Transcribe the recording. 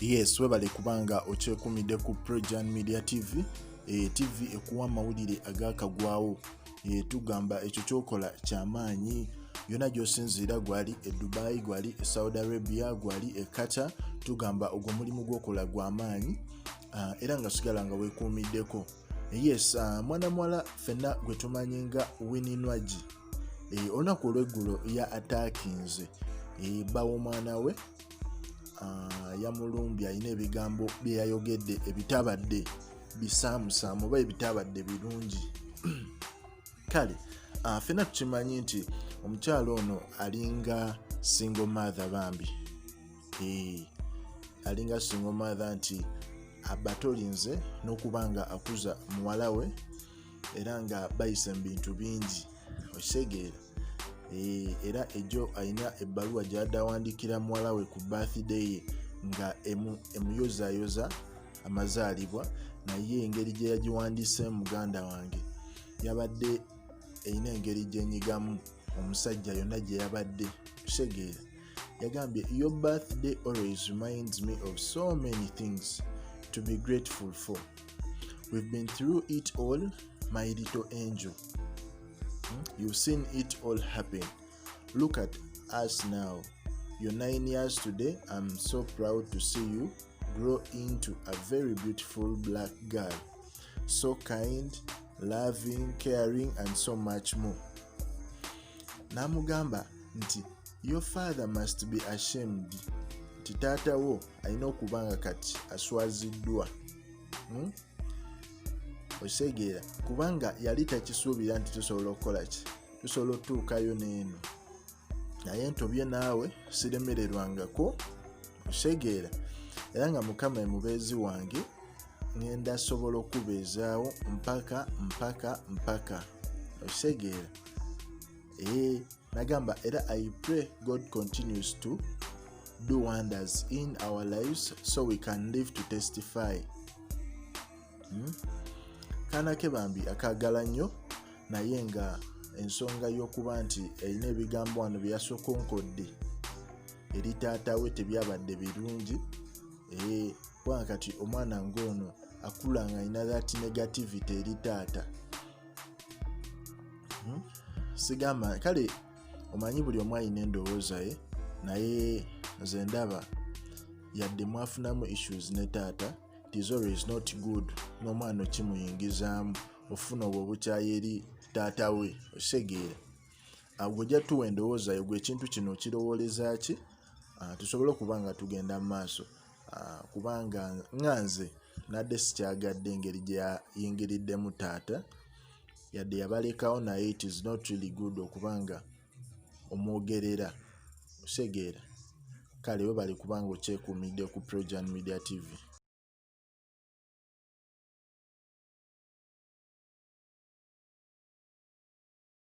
Yes, webale kubanga okyekuumidde ku Projan Media TV. TV ekuwa amawulire agakagwawo. Tugamba ekyo kyokola kyamaanyi. Yona gy'osinziira gwali e Dubai, gwali e Saudi Arabia, gwali e Qatar. Tugamba ogwo mulimu gw'okola gw'amaanyi. Era nga sigala nga weekuumiddeko. Yes, mwana mwala fenna gwe tumanyi nga Winnie Nwagi. Olunaku olw'eggulo ya attackinze bba w'omwana we. Yamulumbye alina ebigambo bye yayogedde ebitabadde bisaamusaamu oba ebitabadde birungi. Kale ffenna tukimanyi nti omukyalo ono alinga single mother bambi. Alinga single mother nti abatolinze n'okuba nga akuza muwala we era nga bayise mu bintu bingi okisegeera. Era ejjo alina ebbaluwa gy'adawandiikira muwala we ku birthday ye nga emuyozaayoza amazaalibwa, naye engeri gye yagiwandiise muganda wange yabadde erina engeri gyenyigamu omusajja yonna gye yabadde kusegeera. Yagambye, your birthday always reminds me of so many things to be grateful for. We've been through it all, my little angel. You've seen it all happen. Look at us now. You're 9 years today. I'm so proud to see you grow into a very beautiful black girl. So kind, loving, caring, and so much more. Namugamba nti, your father must be ashamed. Nti taata wo alina okubanga kati aswaziddwa. Osegeera kubanga yali takisuubira nti tusobola okukola ki, tusobola otuukayo n'eno, naye ntobye naawe siremererwangako. Osegeera era nga Mukama emubeezi wange ngenda sobola okubeezaawo mpaka. Osegeera nagamba era I pray God continues to do wonders in our lives so we can live to testify. Kaana ke bambi akaagala nnyo, naye nga ensonga y'okuba nti erina ebigambo wano bye yasokonkodde eri taata we tebyabadde birungi. Kubanga kati omwana ng'ono akula nga alina that negativity eri taata. Sigamba kale omanyi buli omu alina endowooza ye, naye nze ndaba yadde mwafunamu issues ne taata, it is always not good n'omwana okimuyingizaamu ofuna obwo obukyayi eri taata we. Osegeera gwe jja tuwa endowooza yo, gwe ekintu kino kirowooleza ki, tusobole okuba nga tugenda mu maaso. Kubanga nganze nadde sikyagadde engeri gye yayingiriddemu taata, yadde yabalekawo, naye it is not really good okubanga omwogerera. Osegeera kale we bali kubanga okyekuumidde ku Projan Media TV.